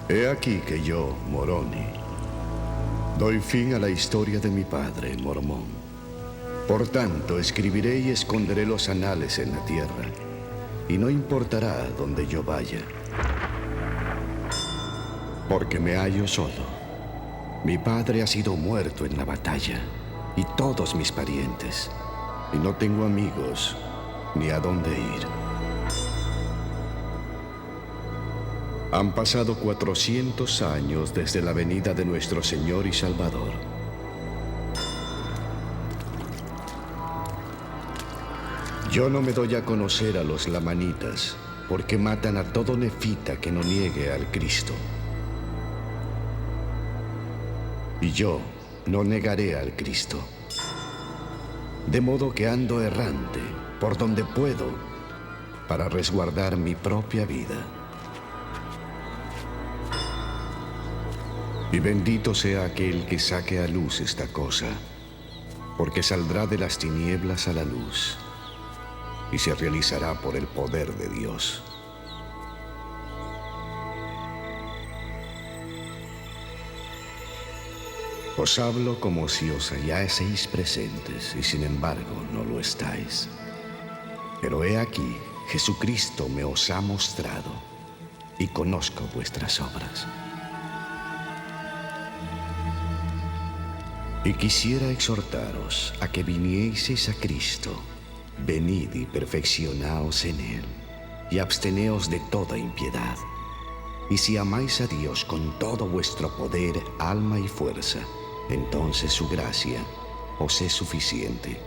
He aquí que yo, Moroni, doy fin a la historia de mi padre, Mormón. Por tanto, escribiré y esconderé los anales en la tierra, y no importará donde yo vaya, porque me hallo solo. Mi padre ha sido muerto en la batalla, y todos mis parientes, y no tengo amigos ni a dónde ir. Han pasado 400 años desde la venida de nuestro Señor y Salvador. Yo no me doy a conocer a los lamanitas, porque matan a todo nefita que no niegue al Cristo. Y yo no negaré al Cristo. De modo que ando errante por donde puedo para resguardar mi propia vida. Y bendito sea aquel que saque a luz esta cosa, porque saldrá de las tinieblas a la luz y se realizará por el poder de Dios. Os hablo como si os hallaseis presentes, y sin embargo no lo estáis. Pero he aquí, Jesucristo me os ha mostrado, y conozco vuestras obras. Y quisiera exhortaros a que vinieseis a Cristo. Venid y perfeccionaos en Él, y absteneos de toda impiedad. Y si amáis a Dios con todo vuestro poder, alma y fuerza, entonces su gracia os es suficiente.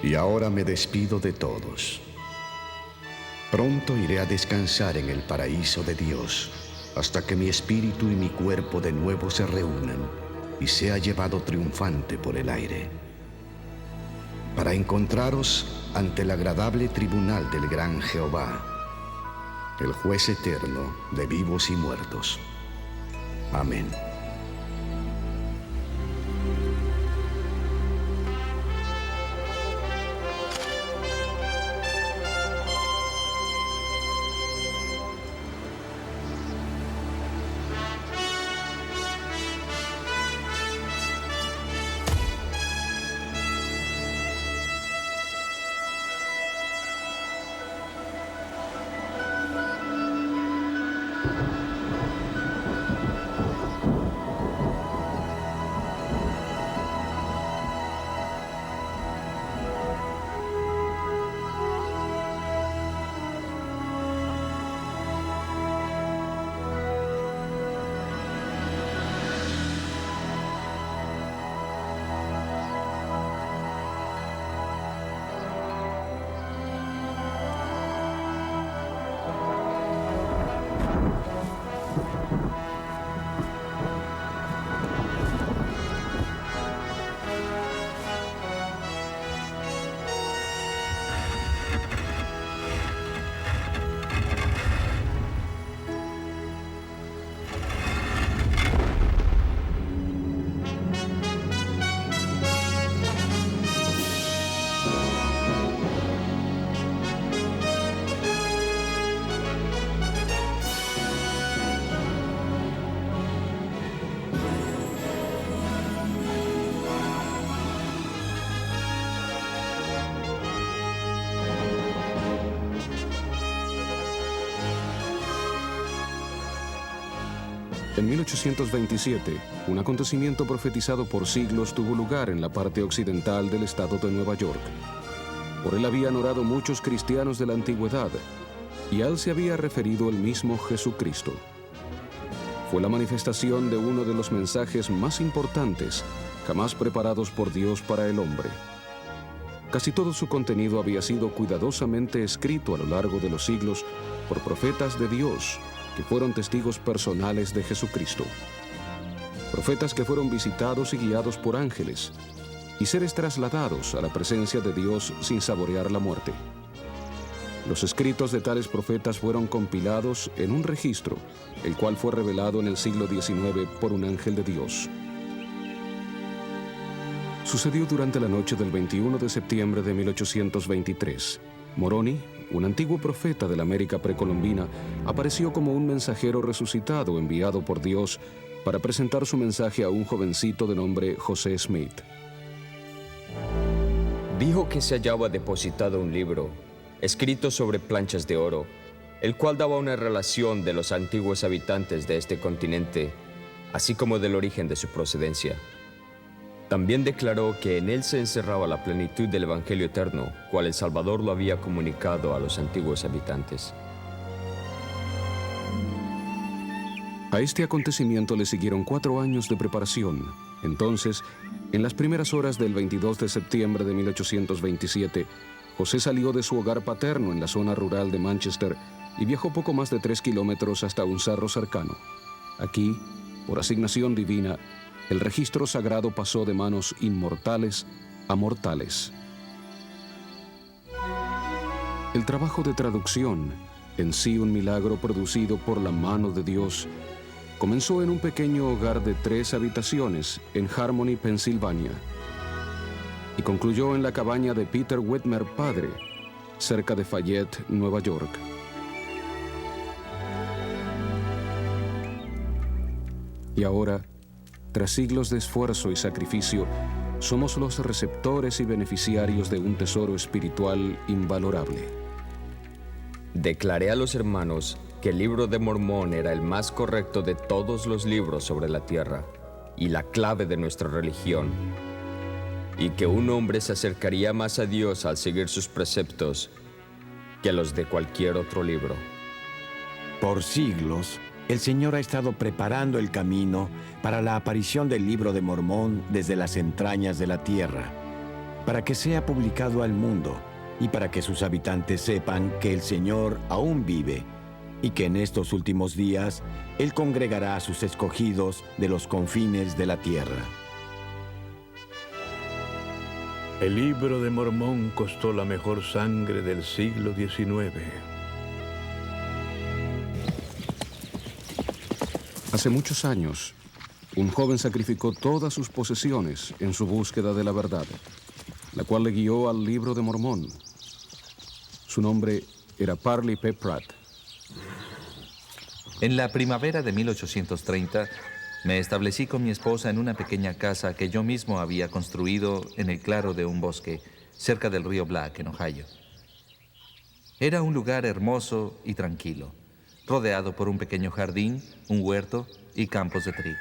Y ahora me despido de todos. Pronto iré a descansar en el paraíso de Dios, hasta que mi espíritu y mi cuerpo de nuevo se reúnan y sea llevado triunfante por el aire, para encontraros ante el agradable tribunal del gran Jehová, el juez eterno de vivos y muertos. Amén. En 1827, un acontecimiento profetizado por siglos tuvo lugar en la parte occidental del estado de Nueva York. Por él habían orado muchos cristianos de la antigüedad, y a él se había referido el mismo Jesucristo. Fue la manifestación de uno de los mensajes más importantes jamás preparados por Dios para el hombre. Casi todo su contenido había sido cuidadosamente escrito a lo largo de los siglos por profetas de Dios, que fueron testigos personales de Jesucristo. Profetas que fueron visitados y guiados por ángeles, y seres trasladados a la presencia de Dios sin saborear la muerte. Los escritos de tales profetas fueron compilados en un registro, el cual fue revelado en el siglo XIX por un ángel de Dios. Sucedió durante la noche del 21 de septiembre de 1823. Moroni, un antiguo profeta de la América precolombina, apareció como un mensajero resucitado enviado por Dios para presentar su mensaje a un jovencito de nombre José Smith. Dijo que se hallaba depositado un libro, escrito sobre planchas de oro, el cual daba una relación de los antiguos habitantes de este continente, así como del origen de su procedencia. También declaró que en él se encerraba la plenitud del Evangelio eterno, cual el Salvador lo había comunicado a los antiguos habitantes. A este acontecimiento le siguieron 4 años de preparación. Entonces, en las primeras horas del 22 de septiembre de 1827, José salió de su hogar paterno en la zona rural de Manchester y viajó poco más de 3 kilómetros hasta un cerro cercano. Aquí, por asignación divina, el registro sagrado pasó de manos inmortales a mortales. El trabajo de traducción, en sí un milagro producido por la mano de Dios, comenzó en un pequeño hogar de 3 habitaciones en Harmony, Pensilvania, y concluyó en la cabaña de Peter Whitmer padre, cerca de Fayette, Nueva York. Y ahora, tras siglos de esfuerzo y sacrificio, somos los receptores y beneficiarios de un tesoro espiritual invalorable. Declaré a los hermanos que el libro de Mormón era el más correcto de todos los libros sobre la tierra y la clave de nuestra religión, y que un hombre se acercaría más a Dios al seguir sus preceptos que a los de cualquier otro libro. Por siglos, el Señor ha estado preparando el camino para la aparición del libro de Mormón desde las entrañas de la tierra, para que sea publicado al mundo y para que sus habitantes sepan que el Señor aún vive y que en estos últimos días Él congregará a sus escogidos de los confines de la tierra. El libro de Mormón costó la mejor sangre del siglo XIX. Hace muchos años, un joven sacrificó todas sus posesiones en su búsqueda de la verdad, la cual le guió al libro de Mormón. Su nombre era Parley P. Pratt. En la primavera de 1830, me establecí con mi esposa en una pequeña casa que yo mismo había construido en el claro de un bosque, cerca del río Black, en Ohio. Era un lugar hermoso y tranquilo, rodeado por un pequeño jardín, un huerto y campos de trigo.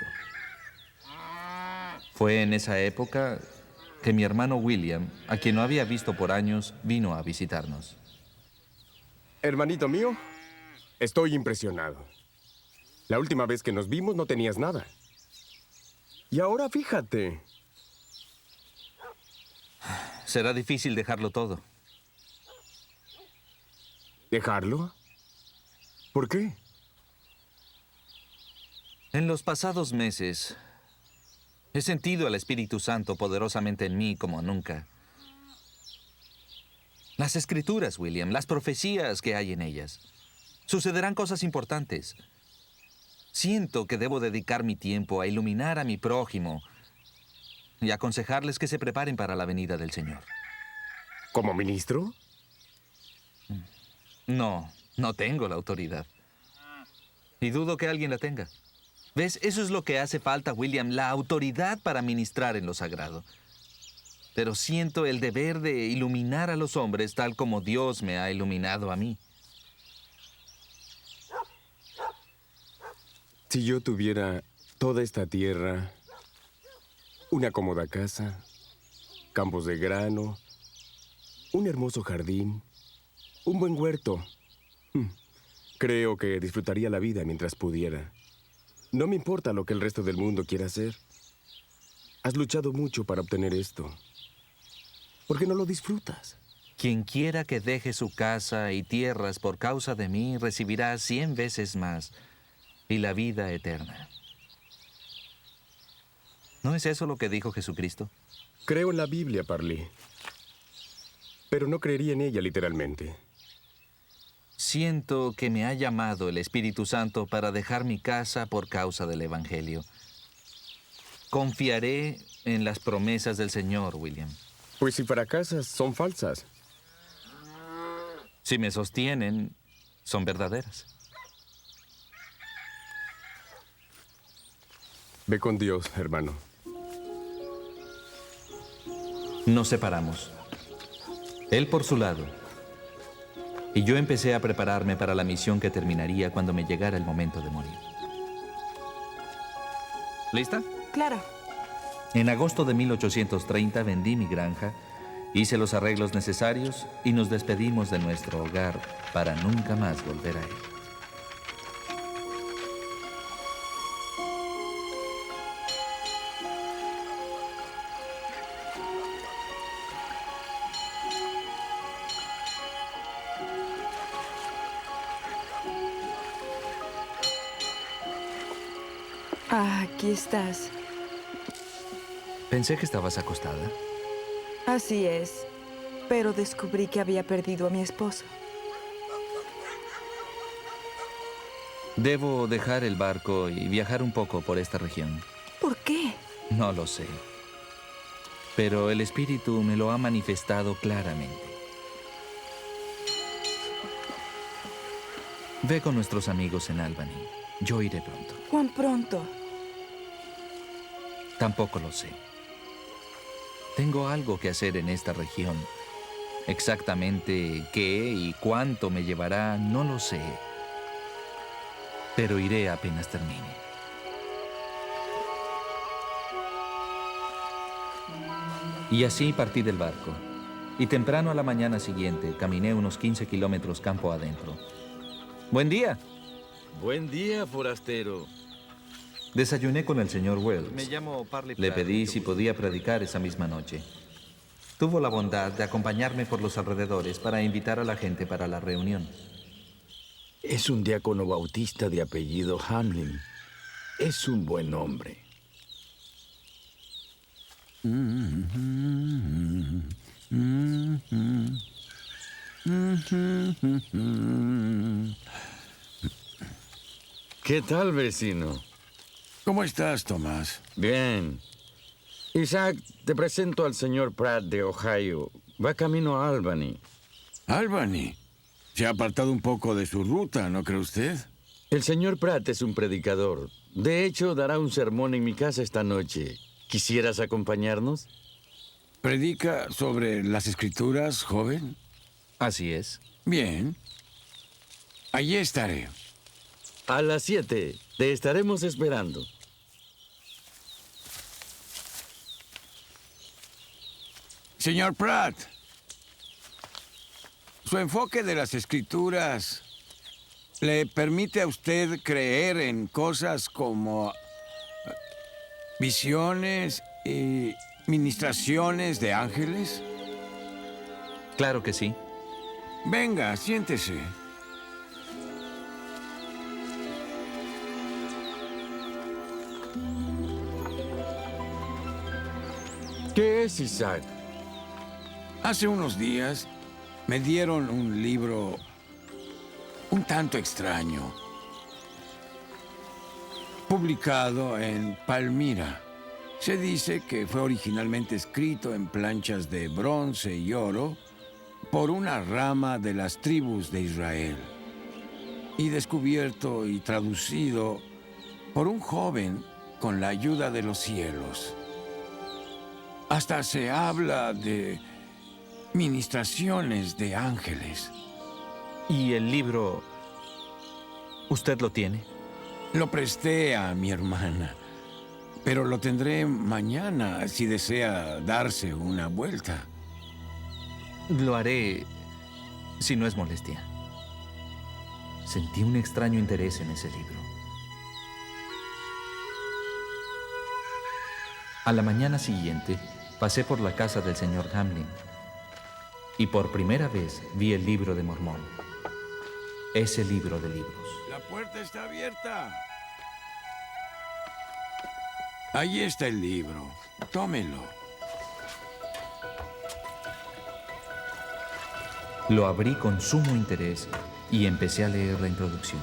Fue en esa época que mi hermano William, a quien no había visto por años, vino a visitarnos. Hermanito mío, estoy impresionado. La última vez que nos vimos no tenías nada. Y ahora fíjate. Será difícil dejarlo todo. ¿Dejarlo? ¿Por qué? En los pasados meses, he sentido al Espíritu Santo poderosamente en mí como nunca. Las Escrituras, William, las profecías que hay en ellas. Sucederán cosas importantes. Siento que debo dedicar mi tiempo a iluminar a mi prójimo y aconsejarles que se preparen para la venida del Señor. ¿Como ministro? No, no tengo la autoridad. Y dudo que alguien la tenga. ¿Ves? Eso es lo que hace falta, William, la autoridad para ministrar en lo sagrado. Pero siento el deber de iluminar a los hombres tal como Dios me ha iluminado a mí. Si yo tuviera toda esta tierra, una cómoda casa, campos de grano, un hermoso jardín, un buen huerto, creo que disfrutaría la vida mientras pudiera. No me importa lo que el resto del mundo quiera hacer. Has luchado mucho para obtener esto. ¿Por qué no lo disfrutas? Quien quiera que deje su casa y tierras por causa de mí recibirá 100 veces más y la vida eterna. ¿No es eso lo que dijo Jesucristo? Creo en la Biblia, Parley, pero no creería en ella literalmente. Siento que me ha llamado el Espíritu Santo para dejar mi casa por causa del Evangelio. Confiaré en las promesas del Señor, William. Pues si fracasas, son falsas. Si me sostienen, son verdaderas. Ve con Dios, hermano. Nos separamos. Él por su lado. Y yo empecé a prepararme para la misión que terminaría cuando me llegara el momento de morir. ¿Lista? Claro. En agosto de 1830 vendí mi granja, hice los arreglos necesarios y nos despedimos de nuestro hogar para nunca más volver a él. Ah, aquí estás. Pensé que estabas acostada. Así es. Pero descubrí que había perdido a mi esposo. Debo dejar el barco y viajar un poco por esta región. ¿Por qué? No lo sé. Pero el espíritu me lo ha manifestado claramente. Ve con nuestros amigos en Albany. Yo iré pronto. ¿Cuán pronto? Tampoco lo sé. Tengo algo que hacer en esta región. Exactamente qué y cuánto me llevará, no lo sé. Pero iré apenas termine. Y así partí del barco. Y temprano a la mañana siguiente caminé unos 15 kilómetros campo adentro. ¡Buen día! Buen día, forastero. Desayuné con el señor Wells. Me llamo Parley. Le pedí si podía predicar esa misma noche. Tuvo la bondad de acompañarme por los alrededores para invitar a la gente para la reunión. Es un diácono bautista de apellido Hamlin. Es un buen hombre. ¿Qué tal, vecino? ¿Cómo estás, Tomás? Bien. Isaac, te presento al señor Pratt de Ohio. Va camino a Albany. Albany. Se ha apartado un poco de su ruta, ¿no cree usted? El señor Pratt es un predicador. De hecho, dará un sermón en mi casa esta noche. ¿Quisieras acompañarnos? ¿Predica sobre las escrituras, joven? Así es. Bien. Allí estaré. A las 7. Te estaremos esperando. Señor Pratt, su enfoque de las escrituras le permite a usted creer en cosas como visiones y ministraciones de ángeles. Claro que sí. Venga, siéntese. ¿Qué es, Isaac? Hace unos días me dieron un libro un tanto extraño, publicado en Palmira. Se dice que fue originalmente escrito en planchas de bronce y oro por una rama de las tribus de Israel y descubierto y traducido por un joven con la ayuda de los cielos. Hasta se habla de ministraciones de ángeles. ¿Y el libro, usted lo tiene? Lo presté a mi hermana, pero lo tendré mañana si desea darse una vuelta. Lo haré si no es molestia. Sentí un extraño interés en ese libro. A la mañana siguiente, pasé por la casa del señor Hamlin y por primera vez vi el libro de Mormón. Ese libro de libros. La puerta está abierta. Ahí está el libro. Tómelo. Lo abrí con sumo interés y empecé a leer la introducción.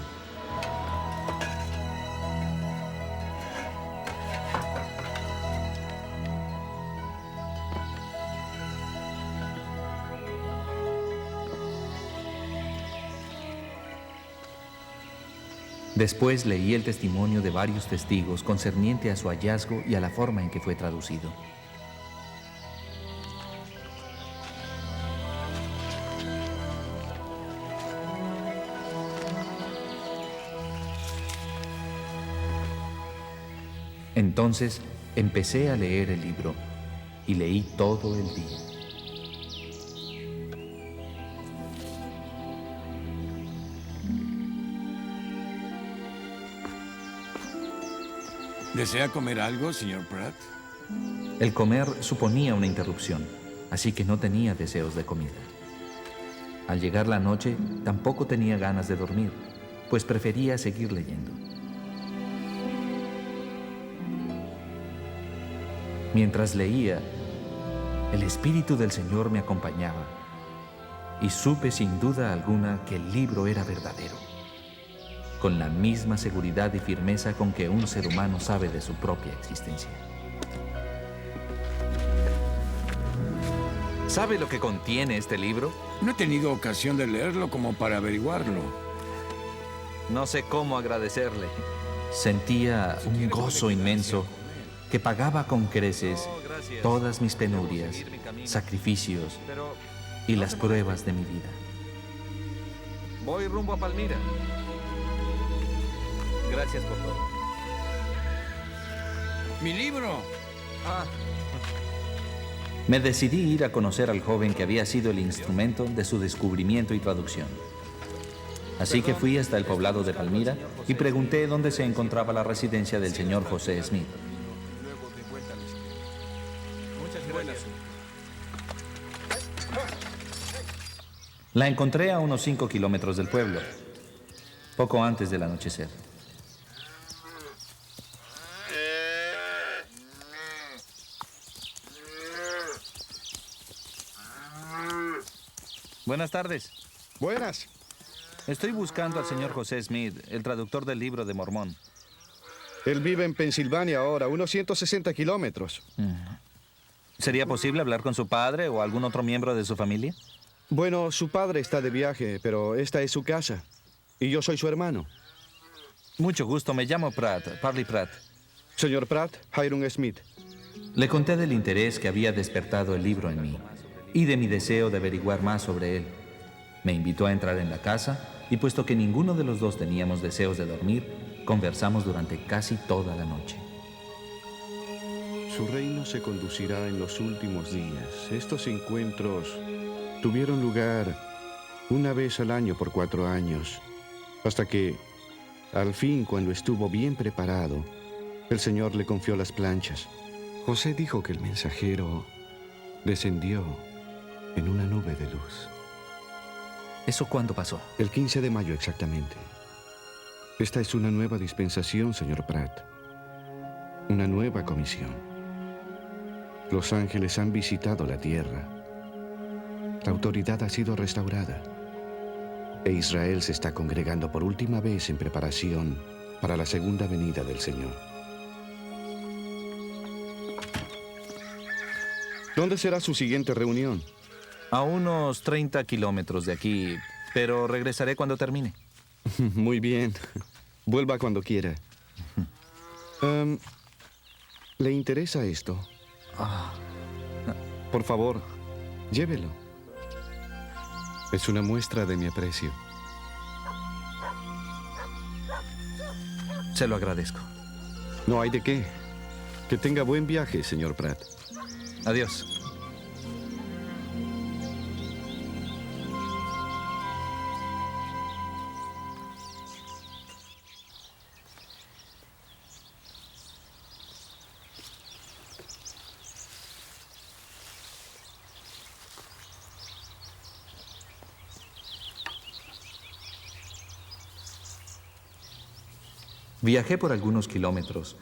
Después leí el testimonio de varios testigos concerniente a su hallazgo y a la forma en que fue traducido. Entonces empecé a leer el libro y leí todo el día. ¿Desea comer algo, señor Pratt? El comer suponía una interrupción, así que no tenía deseos de comida. Al llegar la noche, tampoco tenía ganas de dormir, pues prefería seguir leyendo. Mientras leía, el Espíritu del Señor me acompañaba y supe sin duda alguna que el libro era verdadero, con la misma seguridad y firmeza con que un ser humano sabe de su propia existencia. ¿Sabe lo que contiene este libro? No he tenido ocasión de leerlo como para averiguarlo. No sé cómo agradecerle. Sentía un gozo inmenso que pagaba con creces todas mis penurias, sacrificios y las pruebas de mi vida. Voy rumbo a Palmira. Gracias por todo. ¡Mi libro! Me decidí ir a conocer al joven que había sido el instrumento de su descubrimiento y traducción. Así que fui hasta el poblado de Palmira y pregunté dónde se encontraba la residencia del señor José Smith. La encontré a unos 5 kilómetros del pueblo, poco antes del anochecer. Buenas tardes. Buenas. Estoy buscando al señor José Smith, el traductor del libro de Mormón. Él vive en Pensilvania ahora, unos 160 kilómetros. ¿Sería posible hablar con su padre o algún otro miembro de su familia? Bueno, su padre está de viaje, pero esta es su casa. Y yo soy su hermano. Mucho gusto, me llamo Pratt, Parley Pratt. Señor Pratt, Hiram Smith. Le conté del interés que había despertado el libro en mí y de mi deseo de averiguar más sobre él. Me invitó a entrar en la casa y puesto que ninguno de los dos teníamos deseos de dormir, conversamos durante casi toda la noche. Su reino se conducirá en los últimos días. Estos encuentros tuvieron lugar una vez al año por 4 años, hasta que, al fin, cuando estuvo bien preparado, el Señor le confió las planchas. José dijo que el mensajero descendió en una nube de luz. ¿Eso cuándo pasó? El 15 de mayo exactamente. Esta es una nueva dispensación, señor Pratt. Una nueva comisión. Los ángeles han visitado la tierra. La autoridad ha sido restaurada. E Israel se está congregando por última vez en preparación para la segunda venida del Señor. ¿Dónde será su siguiente reunión? A unos 30 kilómetros de aquí, pero regresaré cuando termine. Muy bien. Vuelva cuando quiera. ¿Le interesa esto? Por favor, llévelo. Es una muestra de mi aprecio. Se lo agradezco. No hay de qué. Que tenga buen viaje, señor Pratt. Adiós. Viajé por algunos kilómetros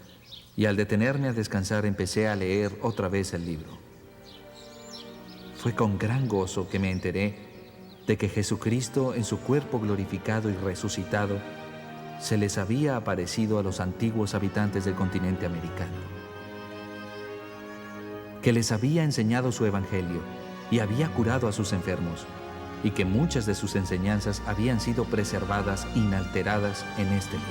y al detenerme a descansar empecé a leer otra vez el libro. Fue con gran gozo que me enteré de que Jesucristo en su cuerpo glorificado y resucitado se les había aparecido a los antiguos habitantes del continente americano, que les había enseñado su evangelio y había curado a sus enfermos y que muchas de sus enseñanzas habían sido preservadas inalteradas en este libro.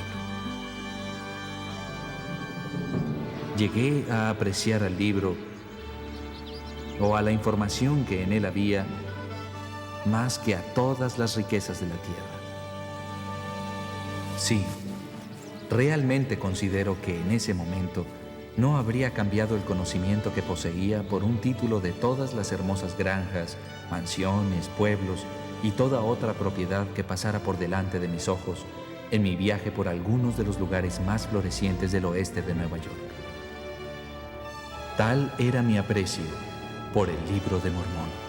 Llegué a apreciar al libro o a la información que en él había más que a todas las riquezas de la tierra. Sí, realmente considero que en ese momento no habría cambiado el conocimiento que poseía por un título de todas las hermosas granjas, mansiones, pueblos y toda otra propiedad que pasara por delante de mis ojos en mi viaje por algunos de los lugares más florecientes del oeste de Nueva York. Tal era mi aprecio por el Libro de Mormón.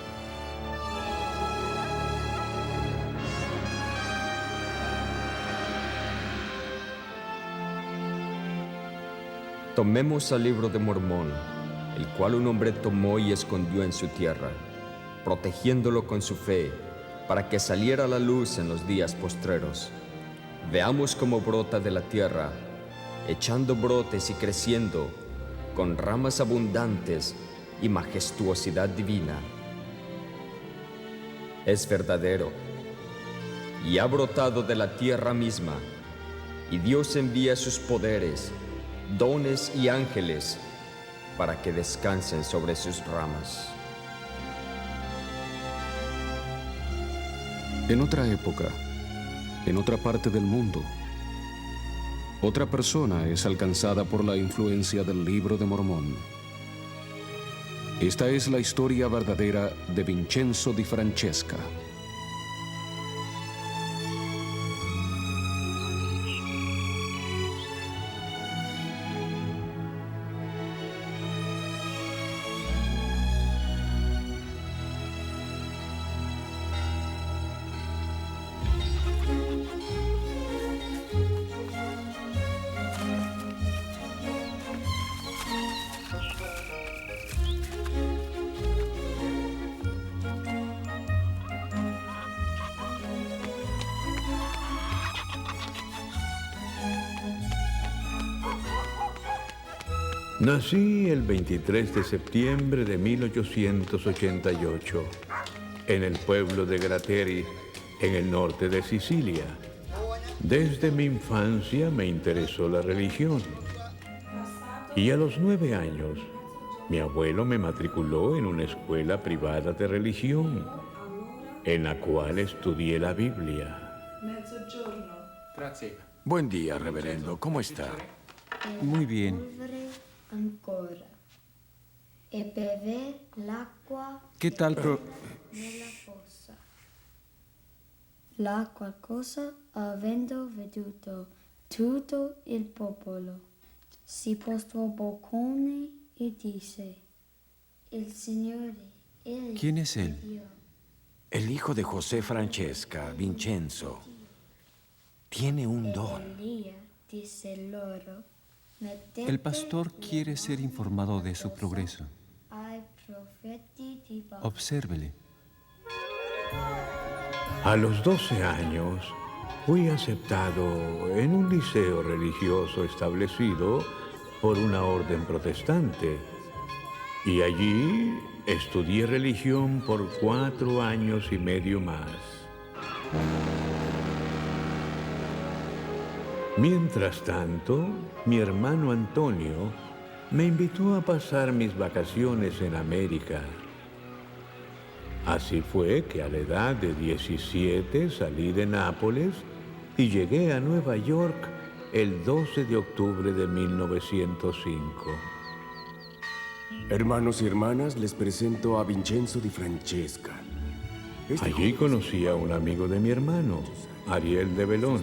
Tomemos al Libro de Mormón, el cual un hombre tomó y escondió en su tierra, protegiéndolo con su fe, para que saliera a la luz en los días postreros. Veamos cómo brota de la tierra, echando brotes y creciendo, con ramas abundantes y majestuosidad divina. Es verdadero, y ha brotado de la tierra misma, y Dios envía sus poderes, dones y ángeles para que descansen sobre sus ramas. En otra época, en otra parte del mundo, otra persona es alcanzada por la influencia del Libro de Mormón. Esta es la historia verdadera de Vincenzo di Francesca. Nací el 23 de septiembre de 1888 en el pueblo de Grateri, en el norte de Sicilia. Desde mi infancia me interesó la religión y a los 9 años mi abuelo me matriculó en una escuela privada de religión en la cual estudié la Biblia. Buen día, reverendo. ¿Cómo está? Muy bien. Ancora. E bever l'acqua ¿Qué tal? nella fossa. La qualcosa, avendo veduto tutto il popolo, si postò boccone e disse: Il Signore, Él ¿Quién es él? Dio. El hijo de José Francesca, Vincenzo, tiene un don. Elia disse loro: El pastor quiere ser informado de su progreso. ai profeti di Baal. Obsérvele. A los 12 años fui aceptado en un liceo religioso establecido por una orden protestante y allí estudié religión por 4 años y medio más. Mientras tanto, mi hermano Antonio me invitó a pasar mis vacaciones en América. Así fue que a la edad de 17 salí de Nápoles y llegué a Nueva York el 12 de octubre de 1905. Hermanos y hermanas, les presento a Vincenzo di Francesca. Allí conocí a un amigo de mi hermano, Ariel de Belón,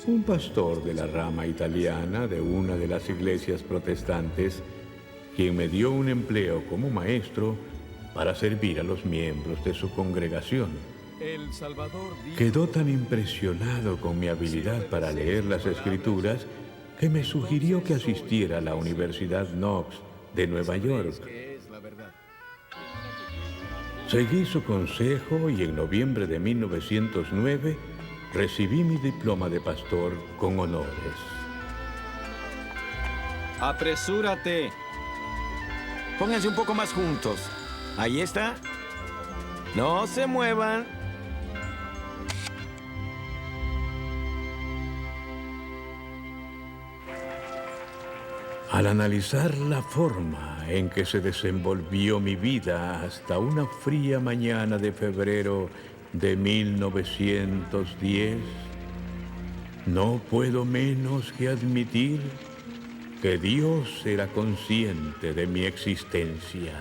un pastor de la rama italiana de una de las iglesias protestantes, quien me dio un empleo como maestro para servir a los miembros de su congregación. Quedó tan impresionado con mi habilidad para leer las Escrituras que me sugirió que asistiera a la Universidad Knox de Nueva York. Seguí su consejo y en noviembre de 1909 recibí mi diploma de pastor con honores. ¡Apresúrate! Pónganse un poco más juntos. Ahí está. No se muevan. Al analizar la forma en que se desenvolvió mi vida hasta una fría mañana de febrero de 1910, no puedo menos que admitir que Dios era consciente de mi existencia.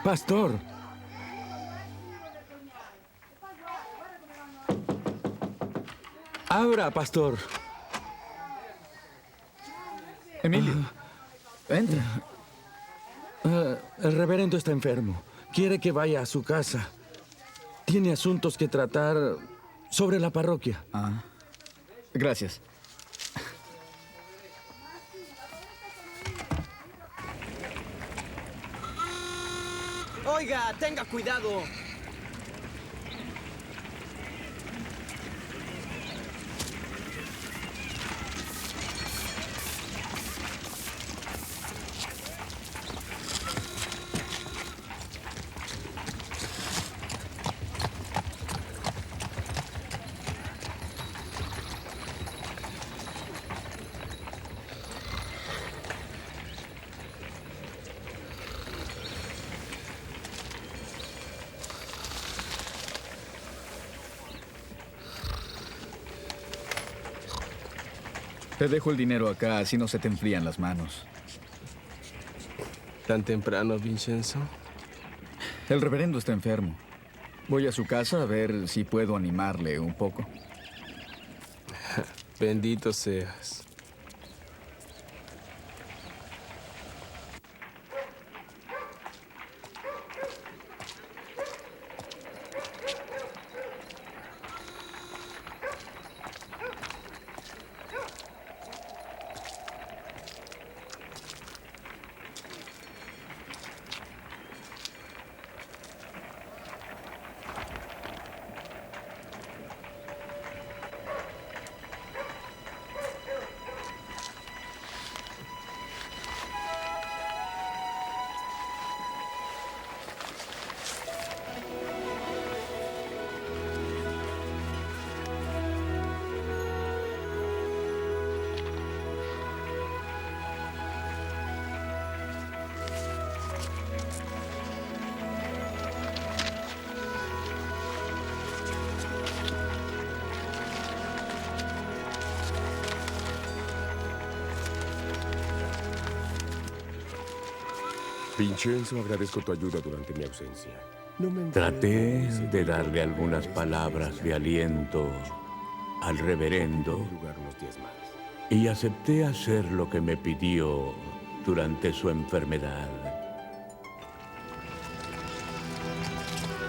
Pastor. Abra, pastor. Emilio, entra. El reverendo está enfermo. Quiere que vaya a su casa. Tiene asuntos que tratar sobre la parroquia. Gracias. Oiga, tenga cuidado. Te dejo el dinero acá, así no se te enfrían las manos. ¿Tan temprano, Vincenzo? El reverendo está enfermo. Voy a su casa a ver si puedo animarle un poco. Bendito seas. Vincenzo, agradezco tu ayuda durante mi ausencia. Traté de darle algunas palabras de aliento al reverendo y acepté hacer lo que me pidió durante su enfermedad.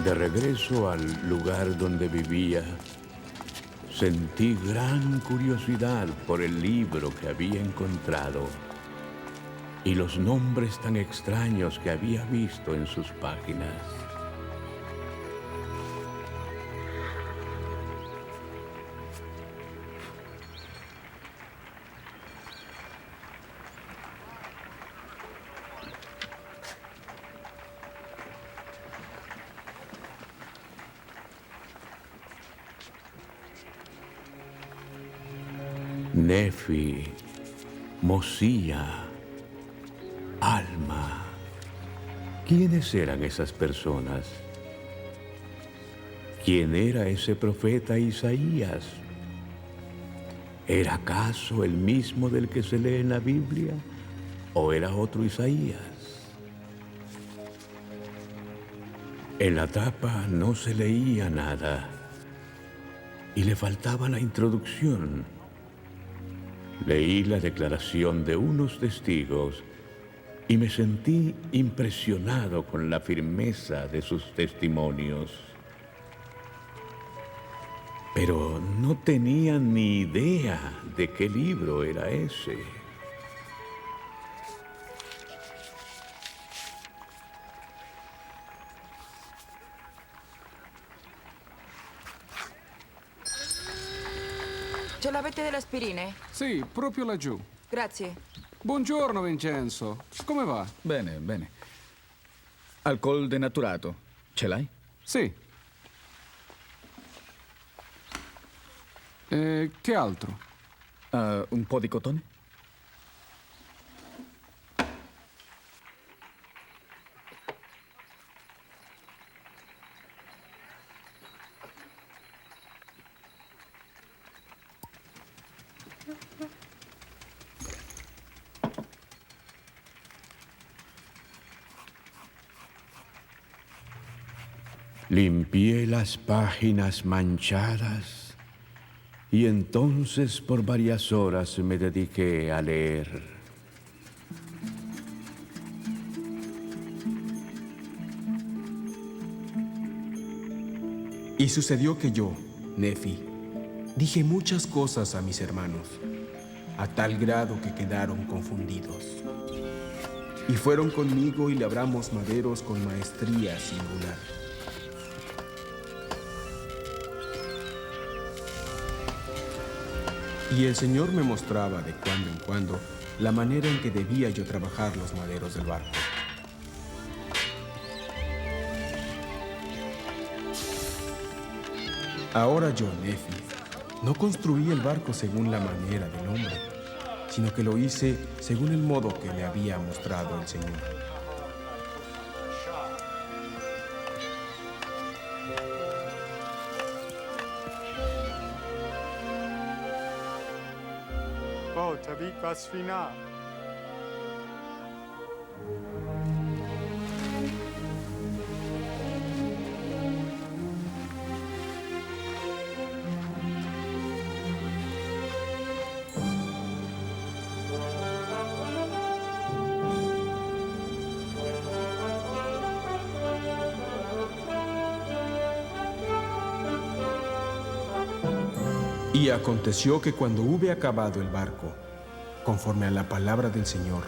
De regreso al lugar donde vivía, sentí gran curiosidad por el libro que había encontrado y los nombres tan extraños que había visto en sus páginas. Nefi, Mosía, Alma. ¿Quiénes eran esas personas? ¿Quién era ese profeta Isaías? ¿Era acaso el mismo del que se lee en la Biblia? ¿O era otro Isaías? En la tapa no se leía nada y le faltaba la introducción. Leí la declaración de unos testigos y me sentí impresionado con la firmeza de sus testimonios. Pero no tenía ni idea de qué libro era ese. Ce l'avete delle aspirine? Sì, proprio laggiù. Grazie. Buongiorno, Vincenzo. Come va? Bene, bene. Alcol denaturato. Ce l'hai? Sì. Che altro? ¿Un podicotón? Limpié las páginas manchadas y entonces por varias horas me dediqué a leer. Y sucedió que yo, Nefi, dije muchas cosas a mis hermanos, a tal grado que quedaron confundidos. Y fueron conmigo y labramos maderos con maestría singular. Y el Señor me mostraba de cuando en cuando la manera en que debía yo trabajar los maderos del barco. Ahora yo, Nefi, no construí el barco según la manera del hombre, sino que lo hice según el modo que me había mostrado el Señor. Y aconteció que cuando hube acabado el barco, conforme a la palabra del Señor,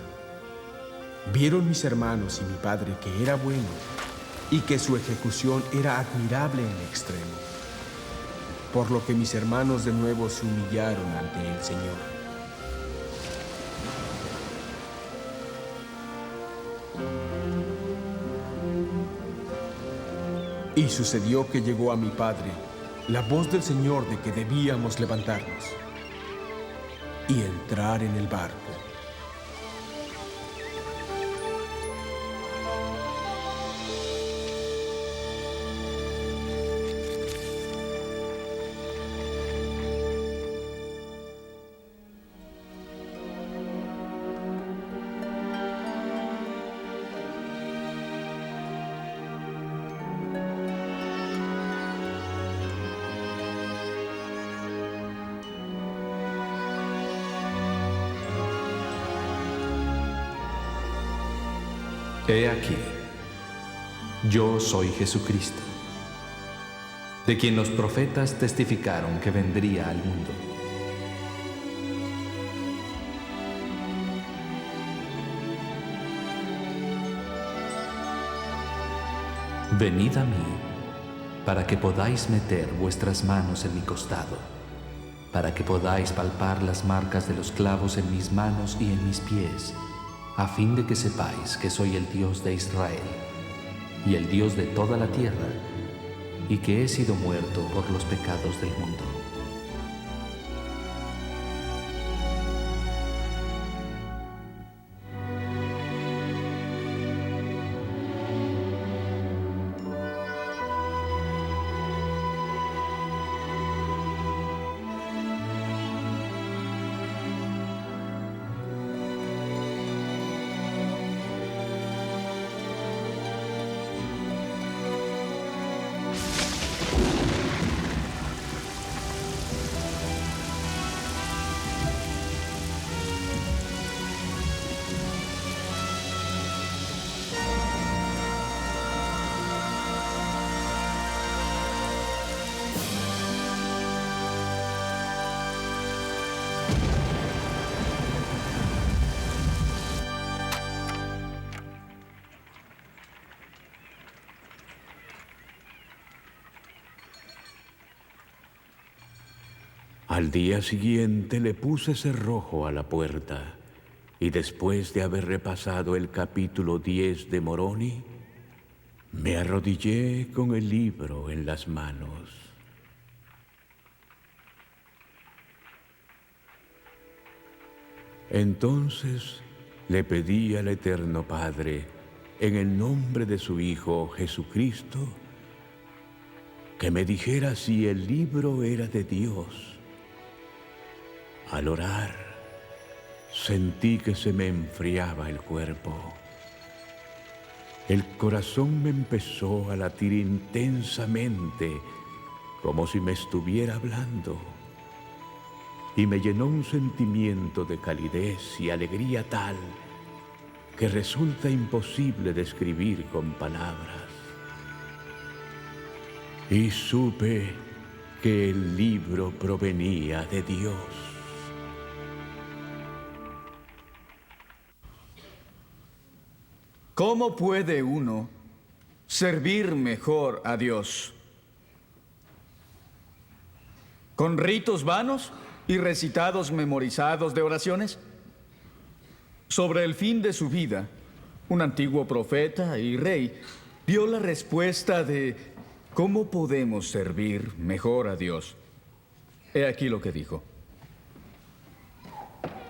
vieron mis hermanos y mi padre que era bueno y que su ejecución era admirable en extremo, por lo que mis hermanos de nuevo se humillaron ante el Señor. Y sucedió que llegó a mi padre la voz del Señor de que debíamos levantarnos y entrar en el barco. He aquí, yo soy Jesucristo, de quien los profetas testificaron que vendría al mundo. Venid a mí, para que podáis meter vuestras manos en mi costado, para que podáis palpar las marcas de los clavos en mis manos y en mis pies, a fin de que sepáis que soy el Dios de Israel y el Dios de toda la tierra, y que he sido muerto por los pecados del mundo. Al día siguiente le puse cerrojo a la puerta y después de haber repasado el capítulo 10 de Moroni, me arrodillé con el libro en las manos. Entonces le pedí al Eterno Padre, en el nombre de su Hijo Jesucristo, que me dijera si el libro era de Dios. Al orar, sentí que se me enfriaba el cuerpo. El corazón me empezó a latir intensamente, como si me estuviera hablando, y me llenó un sentimiento de calidez y alegría tal que resulta imposible describir con palabras. Y supe que el libro provenía de Dios. ¿Cómo puede uno servir mejor a Dios? ¿Con ritos vanos y recitados memorizados de oraciones? Sobre el fin de su vida, un antiguo profeta y rey dio la respuesta de cómo podemos servir mejor a Dios. He aquí lo que dijo.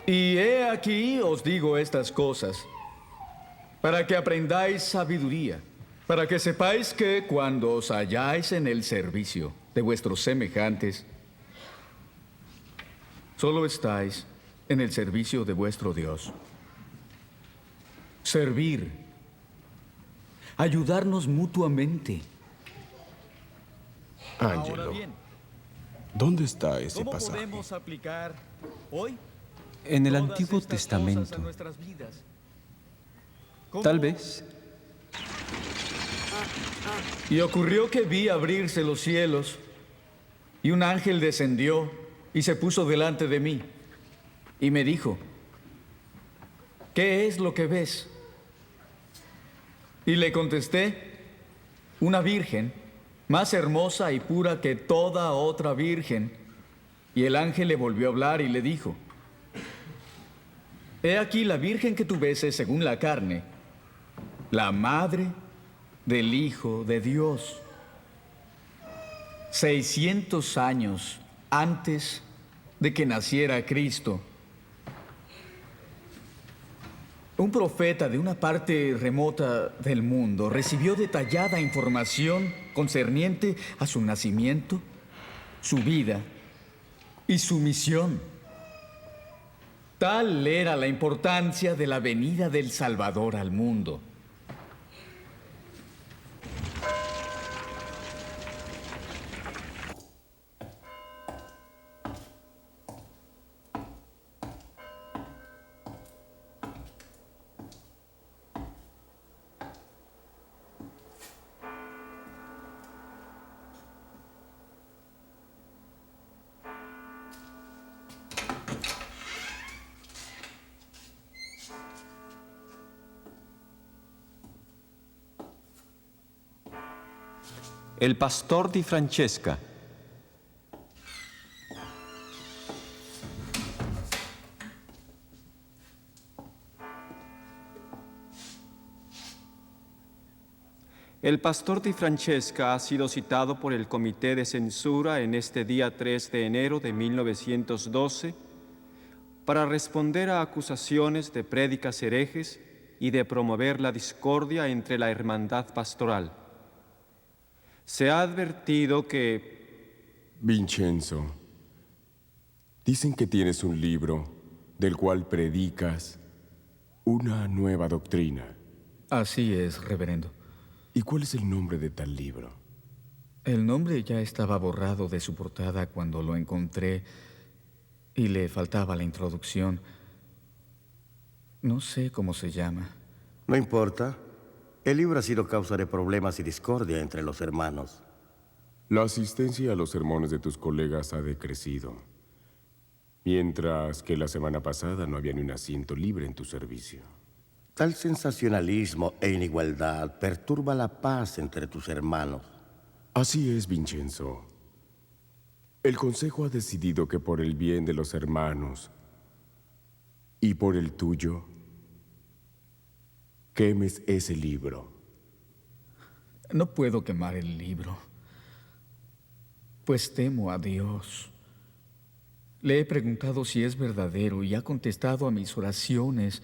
Y he aquí os digo estas cosas, para que aprendáis sabiduría, para que sepáis que cuando os halláis en el servicio de vuestros semejantes, solo estáis en el servicio de vuestro Dios. Servir, ayudarnos mutuamente. Ángelo, ¿dónde está ese pasaje? ¿Cómo podemos aplicar hoy En el Antiguo Testamento. Tal vez. Y ocurrió que vi abrirse los cielos, y un ángel descendió y se puso delante de mí, y me dijo, ¿qué es lo que ves? Y le contesté, una virgen, más hermosa y pura que toda otra virgen. Y el ángel le volvió a hablar y le dijo, he aquí la virgen que tú ves es, según la carne, la madre del Hijo de Dios. 600 años antes de que naciera Cristo, un profeta de una parte remota del mundo recibió detallada información concerniente a su nacimiento, su vida y su misión. Tal era la importancia de la venida del Salvador al mundo. El pastor di Francesca. El pastor di Francesca ha sido citado por el Comité de Censura en este día 3 de enero de 1912 para responder a acusaciones de prédicas herejes y de promover la discordia entre la hermandad pastoral. Se ha advertido que... Vincenzo, dicen que tienes un libro del cual predicas una nueva doctrina. Así es, reverendo. ¿Y cuál es el nombre de tal libro? El nombre ya estaba borrado de su portada cuando lo encontré y le faltaba la introducción. No sé cómo se llama. No importa. El libro ha sido causa de problemas y discordia entre los hermanos. La asistencia a los sermones de tus colegas ha decrecido, mientras que la semana pasada no había ni un asiento libre en tu servicio. Tal sensacionalismo e inigualdad perturba la paz entre tus hermanos. Así es, Vincenzo. El Consejo ha decidido que por el bien de los hermanos y por el tuyo, quemes ese libro. No puedo quemar el libro, pues temo a Dios. Le he preguntado si es verdadero y ha contestado a mis oraciones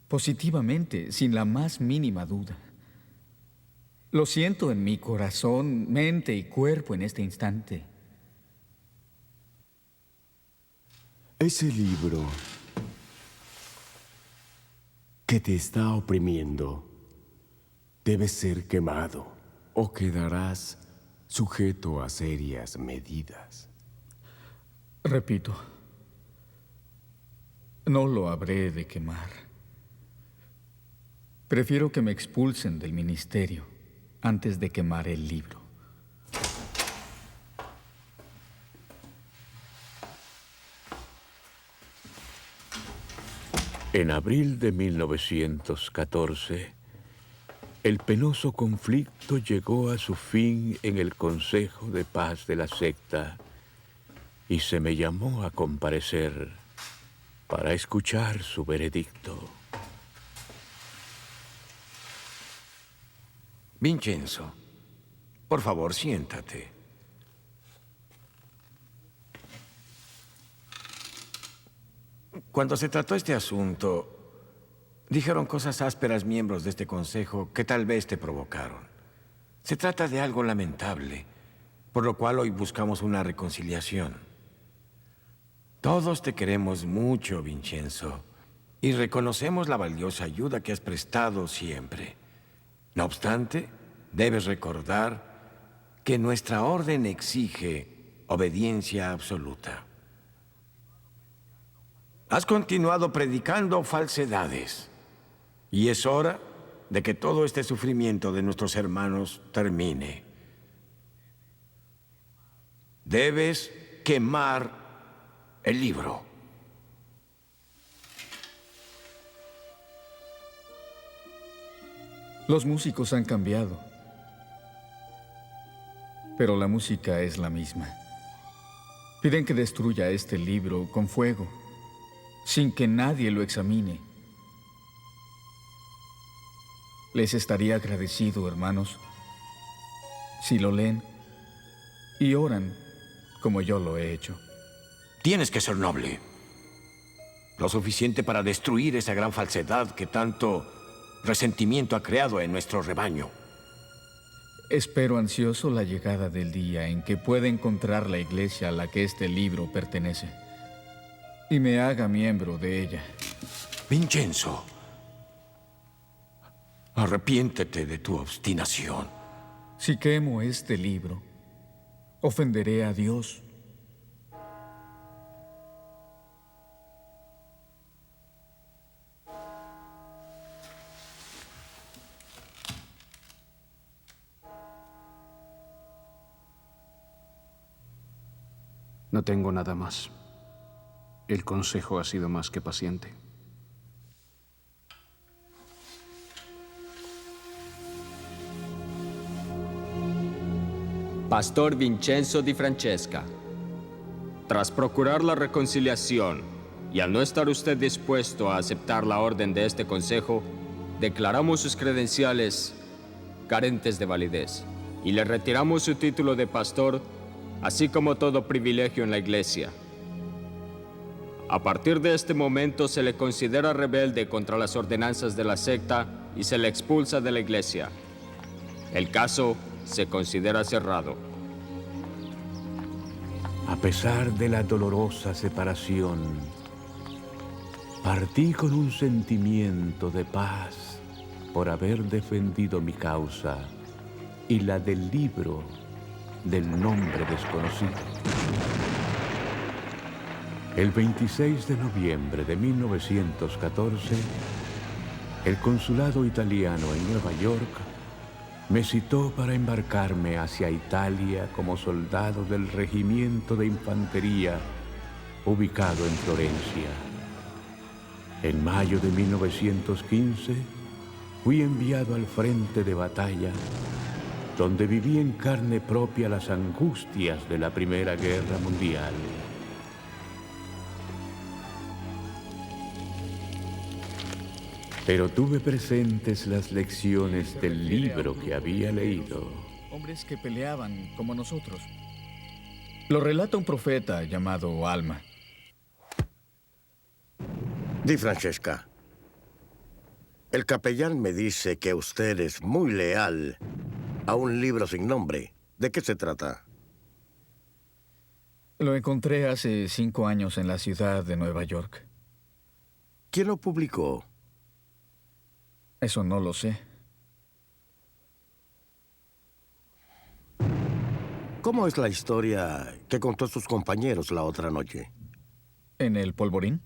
positivamente, sin la más mínima duda. Lo siento en mi corazón, mente y cuerpo en este instante. Ese libro que te está oprimiendo debe ser quemado o quedarás sujeto a serias medidas. Repito, no lo habré de quemar. Prefiero que me expulsen del ministerio antes de quemar el libro. En abril de 1914, el penoso conflicto llegó a su fin en el Consejo de Paz de la secta y se me llamó a comparecer para escuchar su veredicto. Vincenzo, por favor, siéntate. Cuando se trató este asunto, dijeron cosas ásperas miembros de este consejo que tal vez te provocaron. Se trata de algo lamentable, por lo cual hoy buscamos una reconciliación. Todos te queremos mucho, Vincenzo, y reconocemos la valiosa ayuda que has prestado siempre. No obstante, debes recordar que nuestra orden exige obediencia absoluta. Has continuado predicando falsedades, y es hora de que todo este sufrimiento de nuestros hermanos termine. Debes quemar el libro. Los músicos han cambiado, pero la música es la misma. Piden que destruya este libro con fuego, sin que nadie lo examine. Les estaría agradecido, hermanos, si lo leen y oran como yo lo he hecho. Tienes que ser noble. Lo suficiente para destruir esa gran falsedad que tanto resentimiento ha creado en nuestro rebaño. Espero ansioso la llegada del día en que pueda encontrar la iglesia a la que este libro pertenece y me haga miembro de ella. Vincenzo, arrepiéntete de tu obstinación. Si quemo este libro, ofenderé a Dios. No tengo nada más. El consejo ha sido más que paciente. Pastor Vincenzo Di Francesca, tras procurar la reconciliación y al no estar usted dispuesto a aceptar la orden de este consejo, declaramos sus credenciales carentes de validez y le retiramos su título de pastor, así como todo privilegio en la iglesia. A partir de este momento se le considera rebelde contra las ordenanzas de la secta y se le expulsa de la iglesia. El caso se considera cerrado. A pesar de la dolorosa separación, partí con un sentimiento de paz por haber defendido mi causa y la del libro del nombre desconocido. El 26 de noviembre de 1914, el consulado italiano en Nueva York me citó para embarcarme hacia Italia como soldado del regimiento de infantería ubicado en Florencia. En mayo de 1915, fui enviado al frente de batalla, donde viví en carne propia las angustias de la Primera Guerra Mundial. Pero tuve presentes las lecciones del libro que había leído. Hombres que peleaban como nosotros. Lo relata un profeta llamado Alma. Di Francesca, el capellán me dice que usted es muy leal a un libro sin nombre. ¿De qué se trata? Lo encontré hace 5 años en la ciudad de Nueva York. ¿Quién lo publicó? Eso no lo sé. ¿Cómo es la historia que contó sus compañeros la otra noche? ¿En el polvorín?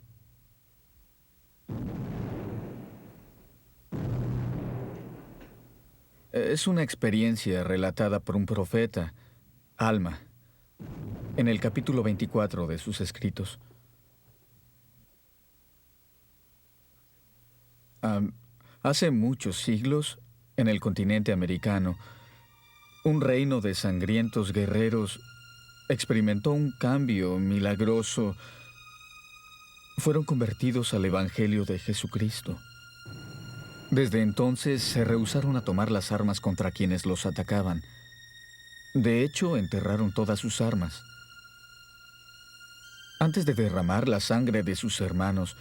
Es una experiencia relatada por un profeta, Alma, en el capítulo 24 de sus escritos. Hace muchos siglos, en el continente americano, un reino de sangrientos guerreros experimentó un cambio milagroso. Fueron convertidos al Evangelio de Jesucristo. Desde entonces se rehusaron a tomar las armas contra quienes los atacaban. De hecho, enterraron todas sus armas. Antes de derramar la sangre de sus hermanos,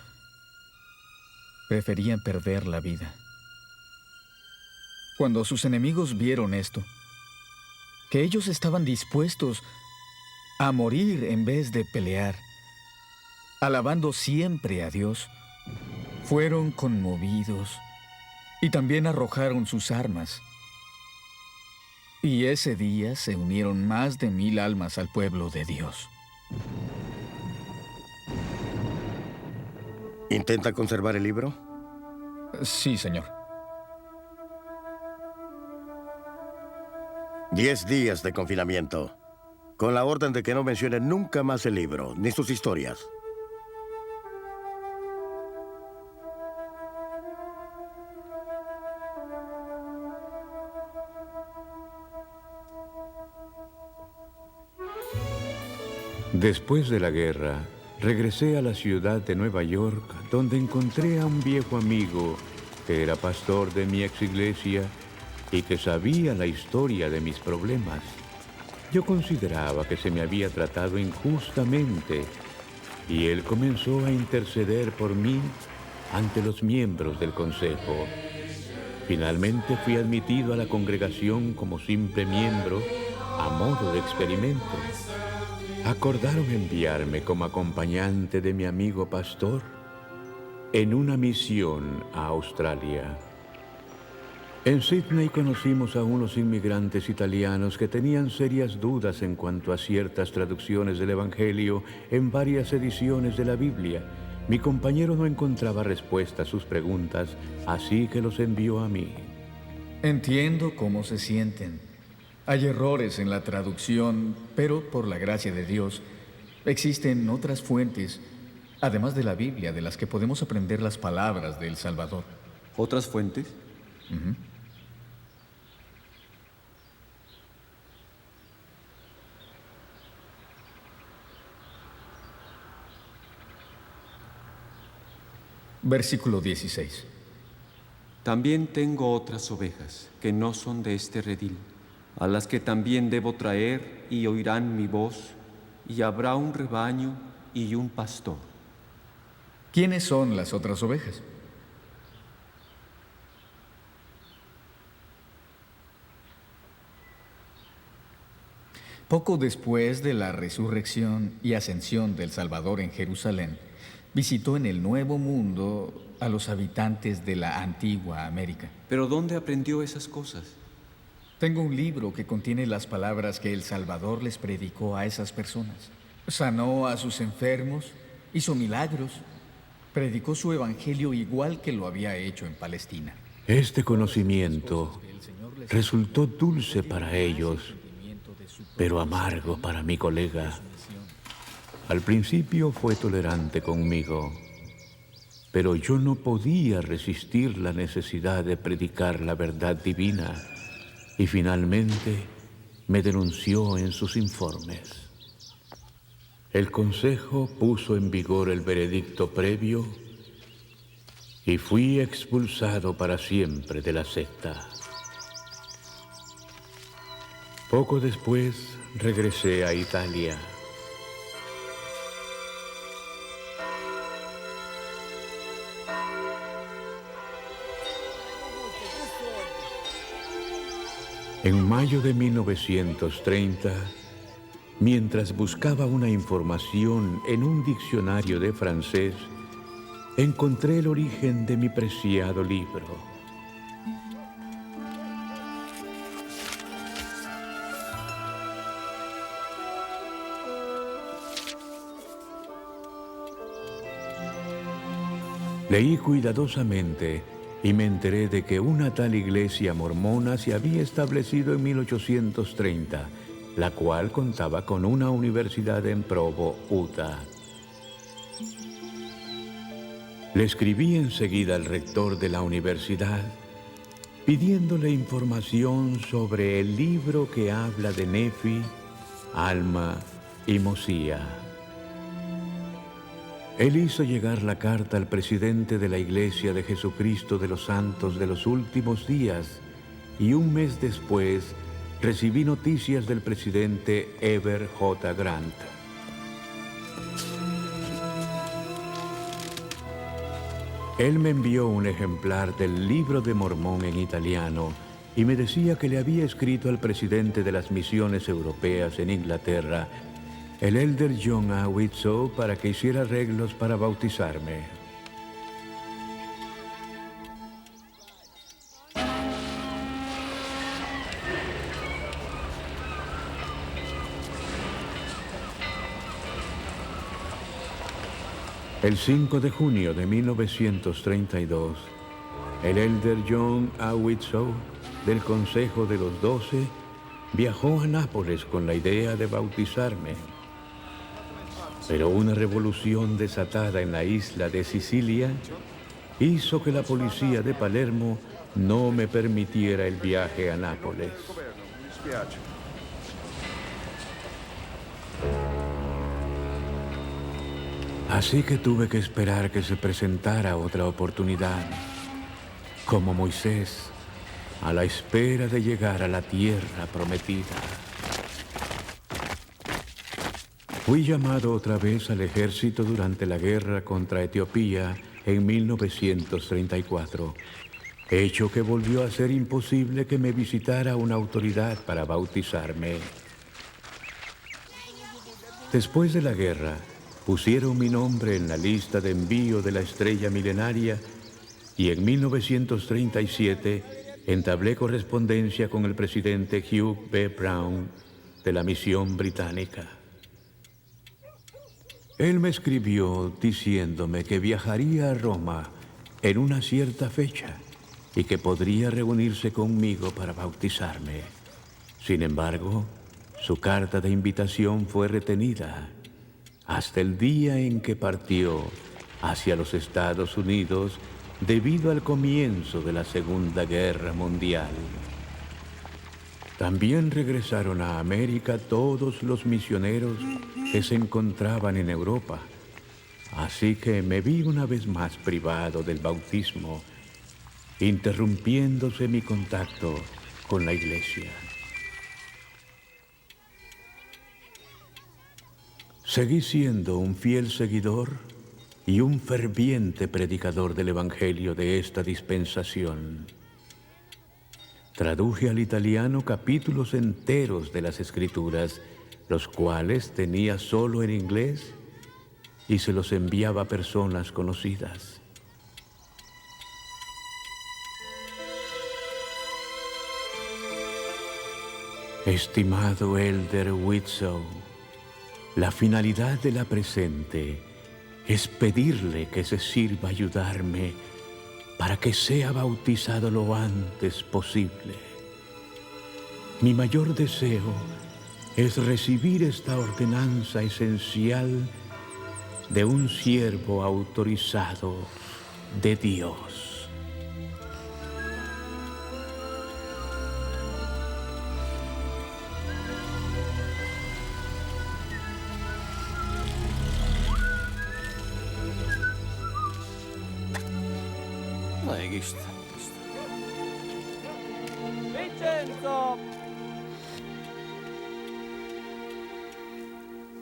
preferían perder la vida. Cuando sus enemigos vieron esto, que ellos estaban dispuestos a morir en vez de pelear, alabando siempre a Dios, fueron conmovidos y también arrojaron sus armas. Y ese día se unieron más de 1000 almas al pueblo de Dios. ¿Intenta conservar el libro? Sí, señor. 10 días de confinamiento, con la orden de que no mencione nunca más el libro, ni sus historias. Después de la guerra, regresé a la ciudad de Nueva York, donde encontré a un viejo amigo que era pastor de mi ex iglesia y que sabía la historia de mis problemas. Yo consideraba que se me había tratado injustamente y él comenzó a interceder por mí ante los miembros del consejo. Finalmente fui admitido a la congregación como simple miembro a modo de experimento. Acordaron enviarme como acompañante de mi amigo pastor en una misión a Australia. En Sydney conocimos a unos inmigrantes italianos que tenían serias dudas en cuanto a ciertas traducciones del Evangelio en varias ediciones de la Biblia. Mi compañero no encontraba respuesta a sus preguntas, así que los envió a mí. Entiendo cómo se sienten. Hay errores en la traducción, pero por la gracia de Dios, existen otras fuentes, además de la Biblia, de las que podemos aprender las palabras del Salvador. ¿Otras fuentes? Versículo 16. También tengo otras ovejas que no son de este redil, a las que también debo traer y oirán mi voz, y habrá un rebaño y un pastor. ¿Quiénes son las otras ovejas? Poco después de la resurrección y ascensión del Salvador en Jerusalén, visitó en el Nuevo Mundo a los habitantes de la antigua América. ¿Pero dónde aprendió esas cosas? Tengo un libro que contiene las palabras que el Salvador les predicó a esas personas. Sanó a sus enfermos, hizo milagros, predicó su evangelio igual que lo había hecho en Palestina. Este conocimiento resultó dulce para ellos, pero amargo para mi colega. Al principio fue tolerante conmigo, pero yo no podía resistir la necesidad de predicar la verdad divina y finalmente me denunció en sus informes. El consejo puso en vigor el veredicto previo y fui expulsado para siempre de la secta. Poco después regresé a Italia. En mayo de 1930, mientras buscaba una información en un diccionario de francés, encontré el origen de mi preciado libro. Leí cuidadosamente y me enteré de que una tal iglesia mormona se había establecido en 1830, la cual contaba con una universidad en Provo, Utah. Le escribí enseguida al rector de la universidad, pidiéndole información sobre el libro que habla de Nefi, Alma y Mosía. Él hizo llegar la carta al presidente de la Iglesia de Jesucristo de los Santos de los Últimos Días, y un mes después recibí noticias del presidente Heber J. Grant. Él me envió un ejemplar del Libro de Mormón en italiano y me decía que le había escrito al presidente de las misiones europeas en Inglaterra, el elder John A. Widtsoe, para que hiciera arreglos para bautizarme. El 5 de junio de 1932, el elder John A. Widtsoe, del Consejo de los 12, viajó a Nápoles con la idea de bautizarme. Pero una revolución desatada en la isla de Sicilia hizo que la policía de Palermo no me permitiera el viaje a Nápoles. Así que tuve que esperar que se presentara otra oportunidad, como Moisés, a la espera de llegar a la tierra prometida. Fui llamado otra vez al ejército durante la guerra contra Etiopía en 1934, hecho que volvió a ser imposible que me visitara una autoridad para bautizarme. Después de la guerra, pusieron mi nombre en la lista de envío de la estrella milenaria y en 1937 entablé correspondencia con el presidente Hugh B. Brown de la misión británica. Él me escribió diciéndome que viajaría a Roma en una cierta fecha y que podría reunirse conmigo para bautizarme. Sin embargo, su carta de invitación fue retenida hasta el día en que partió hacia los Estados Unidos debido al comienzo de la Segunda Guerra Mundial. También regresaron a América todos los misioneros que se encontraban en Europa, así que me vi una vez más privado del bautismo, interrumpiéndose mi contacto con la Iglesia. Seguí siendo un fiel seguidor y un ferviente predicador del Evangelio de esta dispensación. Traduje al italiano capítulos enteros de las Escrituras, los cuales tenía solo en inglés, y se los enviaba a personas conocidas. Estimado elder Widtsoe, la finalidad de la presente es pedirle que se sirva ayudarme para que sea bautizado lo antes posible. Mi mayor deseo es recibir esta ordenanza esencial de un siervo autorizado de Dios. Vincenzo!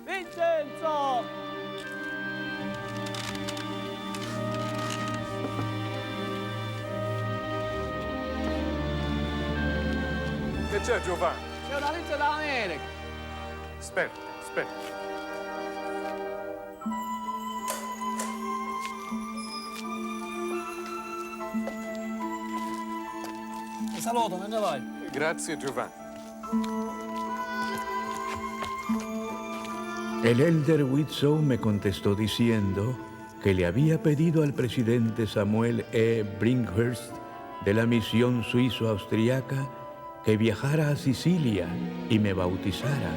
Vincenzo! c'è, Giovanni? C'è una lista d'America. Aspetta, aspetta. Ti saluto, mentre vai. Grazie, Giovanni. El elder Widsow me contestó diciendo que le había pedido al presidente Samuel E. Brinkhurst de la misión suizo-austriaca que viajara a Sicilia y me bautizara.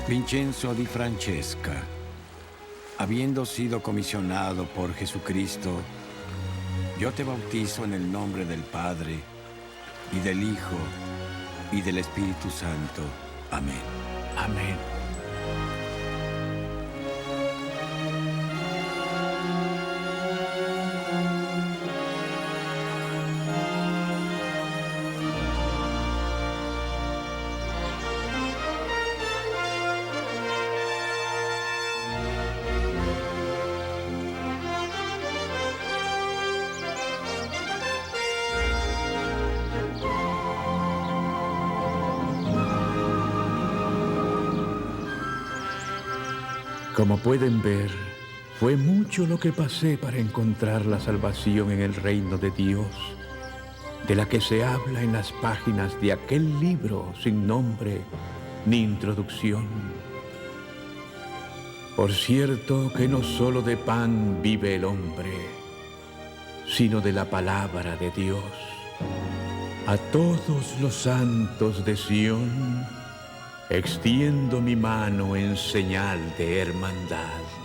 Vincenzo di Francesca, habiendo sido comisionado por Jesucristo, yo te bautizo en el nombre del Padre, y del Hijo, y del Espíritu Santo. Amén. Amén. Como pueden ver, fue mucho lo que pasé para encontrar la salvación en el reino de Dios, de la que se habla en las páginas de aquel libro sin nombre ni introducción. Por cierto que no solo de pan vive el hombre, sino de la palabra de Dios. A todos los santos de Sión extiendo mi mano en señal de hermandad.